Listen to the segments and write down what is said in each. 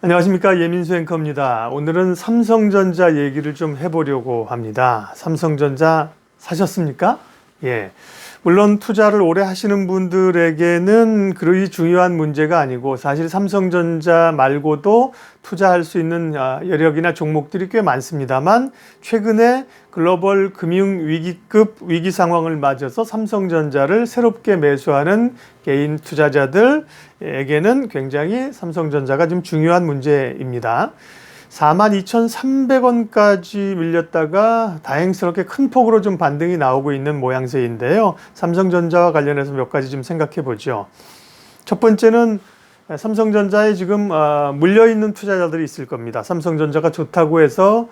안녕하십니까, 예민수 앵커입니다. 오늘은 삼성전자 얘기를 좀 해보려고 합니다. 삼성전자 사셨습니까? 예. 물론 투자를 오래 하시는 분들에게는 그리 중요한 문제가 아니고, 사실 삼성전자 말고도 투자할 수 있는 여력이나 종목들이 꽤 많습니다만, 최근에 글로벌 금융 위기급 위기 상황을 맞아서 삼성전자를 새롭게 매수하는 개인 투자자들에게는 굉장히 삼성전자가 좀 중요한 문제입니다. 42,300원까지 밀렸다가 다행스럽게 큰 폭으로 좀 반등이 나오고 있는 모양새인데요. 삼성전자와 관련해서 몇 가지 좀 생각해 보죠. 첫 번째는 삼성전자에 지금 물려있는 투자자들이 있을 겁니다. 삼성전자가 좋다고 해서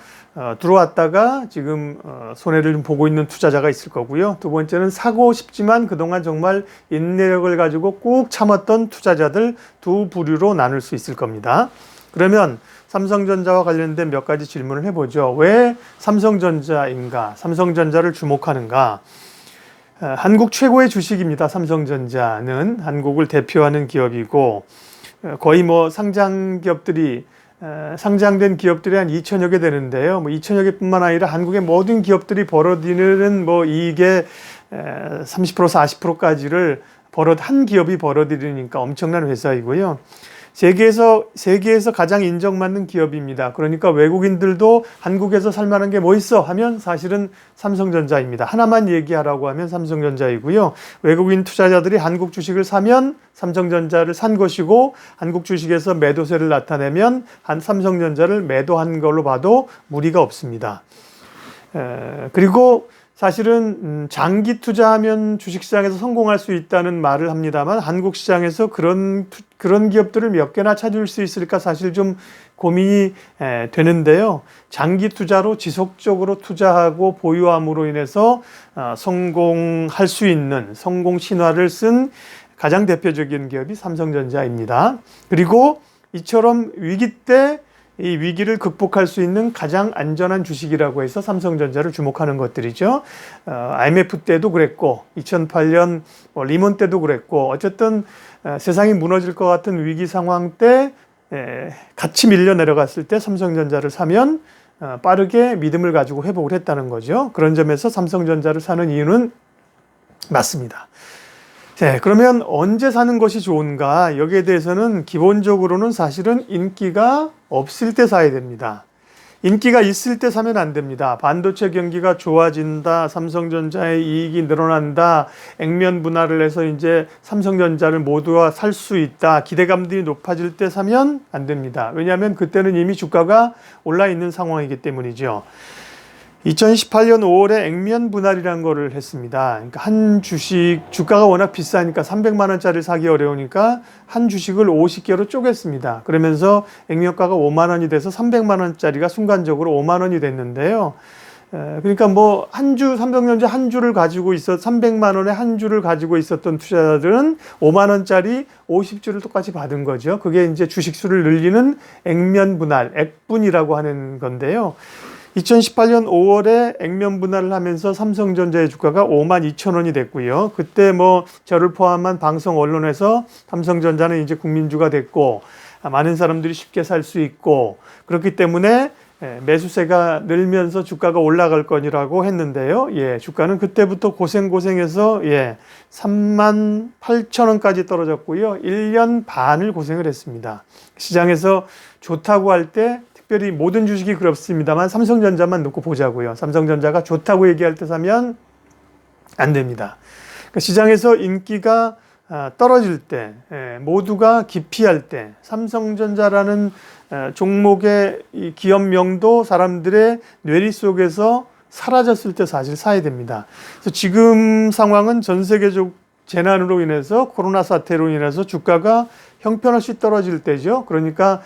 들어왔다가 지금 손해를 좀 보고 있는 투자자가 있을 거고요. 두 번째는 사고 싶지만 그동안 정말 인내력을 가지고 꾹 참았던 투자자들, 두 부류로 나눌 수 있을 겁니다. 그러면 삼성전자와 관련된 몇 가지 질문을 해보죠. 왜 삼성전자인가? 삼성전자를 주목하는가? 한국 최고의 주식입니다. 삼성전자는 한국을 대표하는 기업이고, 거의 뭐 상장 기업들이 상장된 기업들이 한 2천여 개 되는데요. 뭐 2천여 개뿐만 아니라 한국의 모든 기업들이 벌어들이는 뭐 이익의 30% 40%까지를 한 기업이 벌어들이니까 엄청난 회사이고요. 세계에서 가장 인정받는 기업입니다. 그러니까 외국인들도 한국에서 살만한 게 뭐 있어 하면 사실은 삼성전자입니다. 하나만 얘기하라고 하면 삼성전자이고요. 외국인 투자자들이 한국 주식을 사면 삼성전자를 산 것이고, 한국 주식에서 매도세를 나타내면 삼성전자를 매도한 걸로 봐도 무리가 없습니다. 그리고 사실은 장기 투자하면 주식시장에서 성공할 수 있다는 말을 합니다만, 한국 시장에서 그런 기업들을 몇 개나 찾을 수 있을까 사실 좀 고민이 되는데요. 장기 투자로 지속적으로 투자하고 보유함으로 인해서 성공할 수 있는 성공 신화를 쓴 가장 대표적인 기업이 삼성전자입니다. 그리고 이처럼 위기 때 이 위기를 극복할 수 있는 가장 안전한 주식이라고 해서 삼성전자를 주목하는 것들이죠. IMF 때도 그랬고, 2008년 리먼 때도 그랬고, 어쨌든 세상이 무너질 것 같은 위기 상황 때 같이 밀려 내려갔을 때 삼성전자를 사면 빠르게 믿음을 가지고 회복을 했다는 거죠. 그런 점에서 삼성전자를 사는 이유는 맞습니다. 네, 그러면 언제 사는 것이 좋은가? 여기에 대해서는 기본적으로는 사실은 인기가 없을 때 사야 됩니다. 인기가 있을 때 사면 안 됩니다. 반도체 경기가 좋아진다, 삼성전자의 이익이 늘어난다, 액면 분할을 해서 이제 삼성전자를 모두가 살 수 있다, 기대감들이 높아질 때 사면 안 됩니다. 왜냐하면 그때는 이미 주가가 올라 있는 상황이기 때문이죠. 2018년 5월에 액면 분할이라는 거를 했습니다. 그러니까 한 주식, 주가가 워낙 비싸니까 300만 원짜리 사기 어려우니까 한 주식을 50개로 쪼갰습니다. 그러면서 액면가가 5만 원이 돼서 300만 원짜리가 순간적으로 5만 원이 됐는데요. 그러니까 뭐 삼성전자 한 주를 가지고 300만 원의 한 주를 가지고 있었던 투자자들은 5만 원짜리 50주를 똑같이 받은 거죠. 그게 이제 주식 수를 늘리는 액면 분할, 액분이라고 하는 건데요. 2018년 5월에 액면 분할을 하면서 삼성전자의 주가가 52,000원이 됐고요. 그때 뭐 저를 포함한 방송 언론에서 삼성전자는 이제 국민주가 됐고, 많은 사람들이 쉽게 살 수 있고, 그렇기 때문에 매수세가 늘면서 주가가 올라갈 거라고 했는데요. 주가는 그때부터 고생해서 38,000원까지 떨어졌고요. 1년 반을 고생을 했습니다. 시장에서 좋다고 할 때 특별히 모든 주식이 그렇습니다만 삼성전자만 놓고 보자고요. 삼성전자가 좋다고 얘기할 때 사면 안 됩니다. 그러니까 시장에서 인기가 떨어질 때, 모두가 기피할 때, 삼성전자라는 종목의 이 기업명도 사람들의 뇌리 속에서 사라졌을 때 사실 사야 됩니다. 그래서 지금 상황은 전 세계적 재난으로 인해서, 코로나 사태로 인해서 주가가 형편없이 떨어질 때죠. 그러니까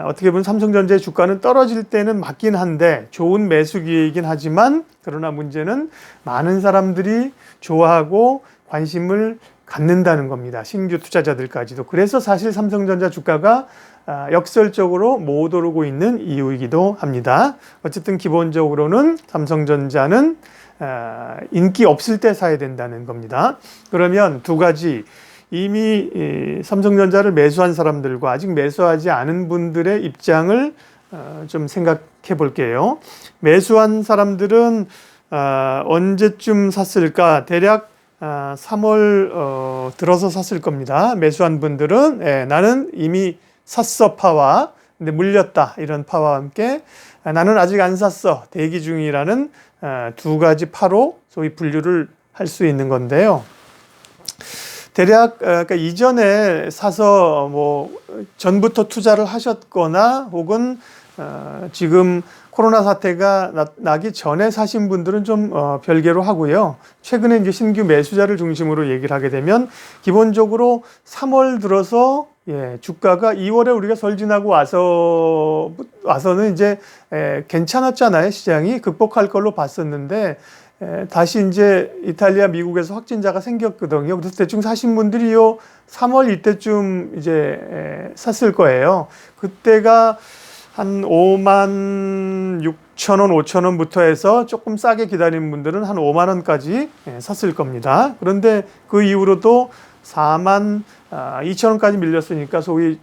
어떻게 보면 삼성전자의 주가는 떨어질 때는 맞긴 한데 좋은 매수 기회이긴 하지만, 그러나 문제는 많은 사람들이 좋아하고 관심을 갖는다는 겁니다. 신규 투자자들까지도. 그래서 사실 삼성전자 주가가 역설적으로 못 오르고 있는 이유이기도 합니다. 어쨌든 기본적으로는 삼성전자는 인기 없을 때 사야 된다는 겁니다. 그러면 두 가지, 이미 삼성전자를 매수한 사람들과 아직 매수하지 않은 분들의 입장을 좀 생각해 볼게요. 매수한 사람들은 언제쯤 샀을까? 대략 3월 들어서 샀을 겁니다. 매수한 분들은 나는 이미 샀어 파와, 근데 물렸다 이런 파와 함께 나는 아직 안 샀어 대기 중이라는 두 가지 파로 소위 분류를 할 수 있는 건데요. 대략 그러니까 이전에 사서 뭐 전부터 투자를 하셨거나 혹은 지금 코로나 사태가 나기 전에 사신 분들은 좀 별개로 하고요. 최근에 이제 신규 매수자를 중심으로 얘기를 하게 되면 기본적으로 3월 들어서 주가가 2월에 우리가 설 지나고 와서는 이제 괜찮았잖아요. 시장이 극복할 걸로 봤었는데 다시 이제 이탈리아, 미국에서 확진자가 생겼거든요. 그래서 대충 사신 분들이요 3월 이때쯤 이제 샀을 거예요. 그때가 한 5만 6천 원, 5천 원부터 해서 조금 싸게 기다린 분들은 한 5만 원까지 샀을 겁니다. 그런데 그 이후로도 4만 2천 원까지 밀렸으니까 소위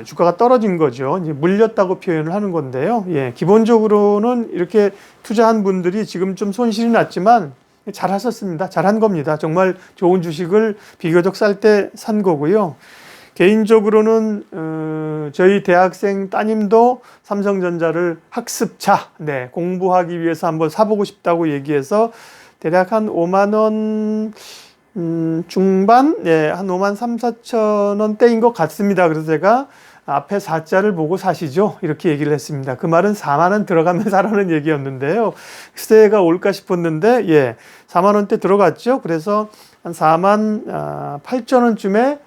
주가가 떨어진 거죠. 이제 물렸다고 표현을 하는 건데요. 기본적으로는 이렇게 투자한 분들이 지금 좀 손실이 났지만 잘 하셨습니다. 잘한 겁니다. 정말 좋은 주식을 비교적 쌀 때 산 거고요. 개인적으로는 저희 대학생 따님도 삼성전자를 학습차 공부하기 위해서 한번 사보고 싶다고 얘기해서 대략 한 5만 원 중반, 한 5만 3, 4천 원대인 것 같습니다. 그래서 제가 앞에 4자를 보고 사시죠 이렇게 얘기를 했습니다. 그 말은 4만 원 들어가면 사라는 얘기였는데요. 시세가 올까 싶었는데 4만 원대 들어갔죠. 그래서 한 4만 8천 원쯤에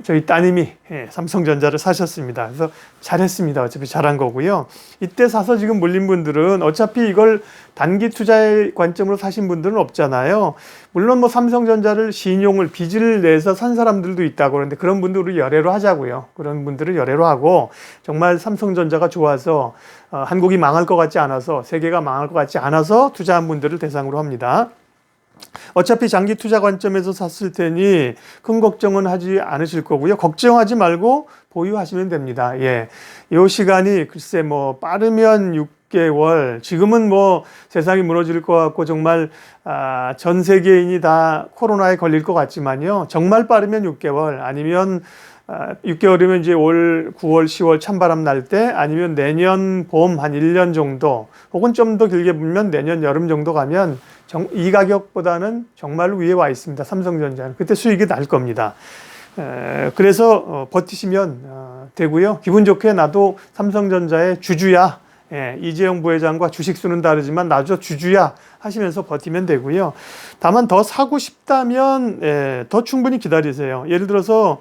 저희 따님이 삼성전자를 사셨습니다. 그래서 잘했습니다. 어차피 잘한 거고요. 이때 사서 지금 물린 분들은 어차피 이걸 단기 투자의 관점으로 사신 분들은 없잖아요. 물론 뭐 삼성전자를 신용을 빚을 내서 산 사람들도 있다고 그러는데 그런 분들은 열애로 하자고요. 그런 분들은 열애로 하고 정말 삼성전자가 좋아서 한국이 망할 것 같지 않아서 세계가 망할 것 같지 않아서 투자한 분들을 대상으로 합니다. 어차피 장기 투자 관점에서 샀을 테니 큰 걱정은 하지 않으실 거고요. 걱정하지 말고 보유하시면 됩니다. 이 시간이 글쎄 뭐 빠르면 6개월, 지금은 뭐 세상이 무너질 것 같고 정말 전 세계인이 다 코로나에 걸릴 것 같지만요. 정말 빠르면 6개월, 아니면 6개월이면 이제 올 9월, 10월 찬바람 날 때, 아니면 내년 봄 한 1년 정도, 혹은 좀 더 길게 보면 내년 여름 정도 가면 이 가격보다는 정말로 위에 와 있습니다. 삼성전자는. 그때 수익이 날 겁니다. 그래서 버티시면 되고요. 기분 좋게 나도 삼성전자의 주주야. 이재용 부회장과 주식수는 다르지만 나도 주주야 하시면서 버티면 되고요. 다만 더 사고 싶다면 더 충분히 기다리세요. 예를 들어서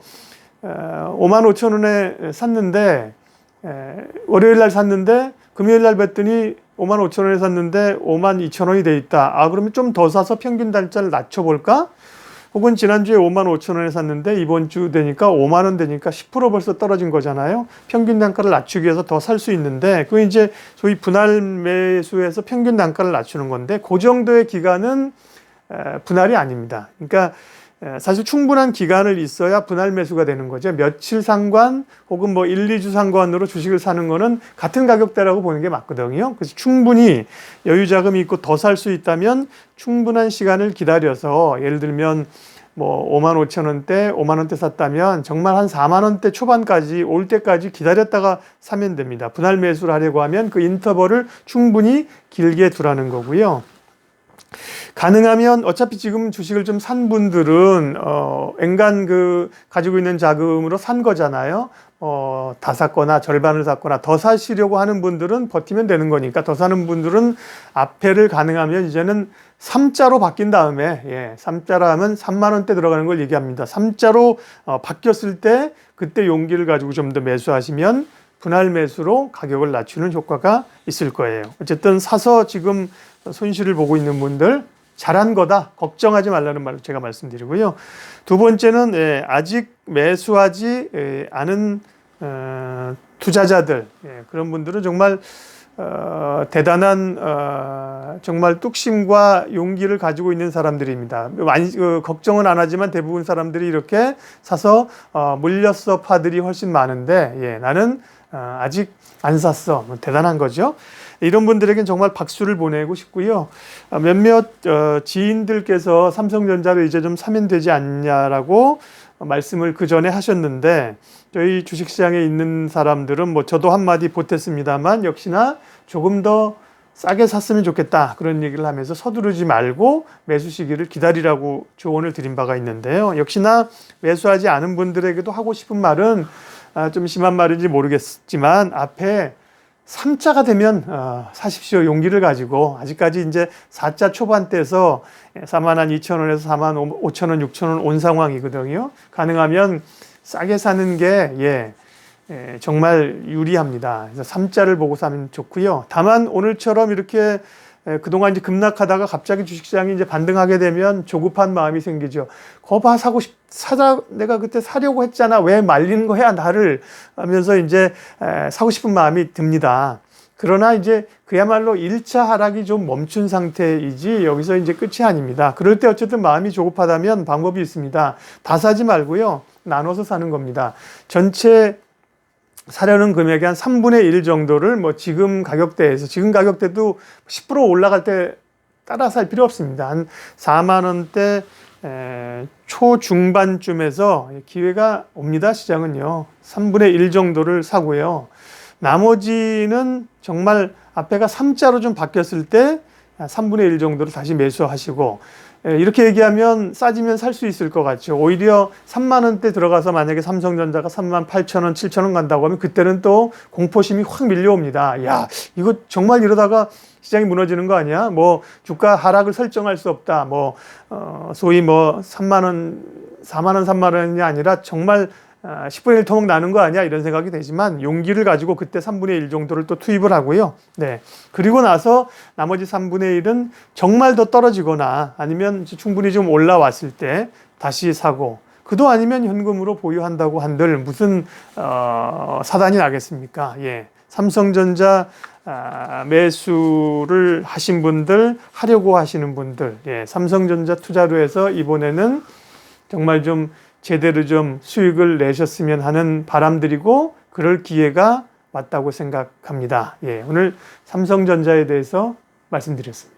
5만 5천 원에 샀는데 월요일 날 샀는데 금요일 날 뵀더니 5만 5천 원에 샀는데 5만 2천 원이 돼 있다. 그러면 좀 더 사서 평균 단가를 낮춰볼까? 혹은 지난주에 5만 5천 원에 샀는데 이번 주 되니까 5만 원 되니까 10% 벌써 떨어진 거잖아요. 평균 단가를 낮추기 위해서 더 살 수 있는데 그거 이제 소위 분할 매수에서 평균 단가를 낮추는 건데 그 정도의 기간은 분할이 아닙니다. 그러니까 사실 충분한 기간을 있어야 분할 매수가 되는 거죠. 며칠 상관 혹은 뭐 1, 2주 상관으로 주식을 사는 거는 같은 가격대라고 보는 게 맞거든요. 그래서 충분히 여유 자금이 있고 더 살 수 있다면 충분한 시간을 기다려서 예를 들면 뭐 5만 5천 원대, 5만 원대 샀다면 정말 한 4만 원대 초반까지 올 때까지 기다렸다가 사면 됩니다. 분할 매수를 하려고 하면 그 인터벌을 충분히 길게 두라는 거고요. 가능하면 어차피 지금 주식을 좀 산 분들은 엔간 가지고 있는 자금으로 산 거잖아요. 다 샀거나 절반을 샀거나 더 사시려고 하는 분들은 버티면 되는 거니까 더 사는 분들은 앞에를 가능하면 이제는 3자로 바뀐 다음에 3자로 하면 3만 원대 들어가는 걸 얘기합니다. 3자로 바뀌었을 때 그때 용기를 가지고 좀 더 매수하시면 분할 매수로 가격을 낮추는 효과가 있을 거예요. 어쨌든 사서 지금 손실을 보고 있는 분들 잘한 거다. 걱정하지 말라는 말을 제가 말씀드리고요. 두 번째는 아직 매수하지 않은 투자자들, 그런 분들은 정말 대단한 정말 뚝심과 용기를 가지고 있는 사람들입니다. 많이 걱정은 안 하지만 대부분 사람들이 이렇게 사서 물렸어 파들이 훨씬 많은데 예, 나는 아직 안 샀어. 뭐 대단한 거죠. 이런 분들에겐 정말 박수를 보내고 싶고요. 몇몇 지인들께서 삼성전자를 이제 좀 사면 되지 않냐라고 말씀을 그 전에 하셨는데 저희 주식시장에 있는 사람들은 뭐 저도 한마디 보탰습니다만 역시나 조금 더 싸게 샀으면 좋겠다 그런 얘기를 하면서 서두르지 말고 매수 시기를 기다리라고 조언을 드린 바가 있는데요. 역시나 매수하지 않은 분들에게도 하고 싶은 말은 좀 심한 말인지 모르겠지만 앞에 3자가 되면 사십시오. 용기를 가지고 아직까지 이제 4자 초반대에서 42,000원에서 45,000원, 6,000원 온 상황이거든요. 가능하면 싸게 사는 게 정말 유리합니다. 그래서 3자를 보고 사면 좋고요. 다만 오늘처럼 이렇게 그동안 이제 급락하다가 갑자기 주식시장이 이제 반등하게 되면 조급한 마음이 생기죠. 거봐 내가 그때 사려고 했잖아. 왜 말리는 거야 나를 하면서 이제 사고 싶은 마음이 듭니다. 그러나 이제 그야말로 1차 하락이 좀 멈춘 상태이지 여기서 이제 끝이 아닙니다. 그럴 때 어쨌든 마음이 조급하다면 방법이 있습니다. 다 사지 말고요. 나눠서 사는 겁니다. 전체 사려는 금액의 한 3분의 1 정도를 뭐 지금 가격대도 10% 올라갈 때 따라 살 필요 없습니다. 한 4만 원대 초중반쯤에서 기회가 옵니다. 시장은요. 3분의 1 정도를 사고요. 나머지는 정말 앞에가 3자로 좀 바뀌었을 때 3분의 1 정도를 다시 매수하시고 이렇게 얘기하면 싸지면 살 수 있을 것 같죠. 오히려 3만 원대 들어가서 만약에 삼성전자가 38,000원, 7,000원 간다고 하면 그때는 또 공포심이 확 밀려옵니다. 야, 이거 정말 이러다가 시장이 무너지는 거 아니야? 뭐 주가 하락을 설정할 수 없다. 뭐 소위 뭐 3만 원, 4만 원, 3만 원이 아니라 정말 10분의 1 토막 나는 거 아니야? 이런 생각이 되지만 용기를 가지고 그때 3분의 1 정도를 또 투입을 하고요. 네. 그리고 나서 나머지 3분의 1은 정말 더 떨어지거나 아니면 충분히 좀 올라왔을 때 다시 사고 그도 아니면 현금으로 보유한다고 한들 무슨 사단이 나겠습니까? 예. 삼성전자 매수를 하신 분들, 하려고 하시는 분들, 예. 삼성전자 투자로 해서 이번에는 정말 좀 제대로 좀 수익을 내셨으면 하는 바람들이고 그럴 기회가 왔다고 생각합니다. 예, 오늘 삼성전자에 대해서 말씀드렸습니다.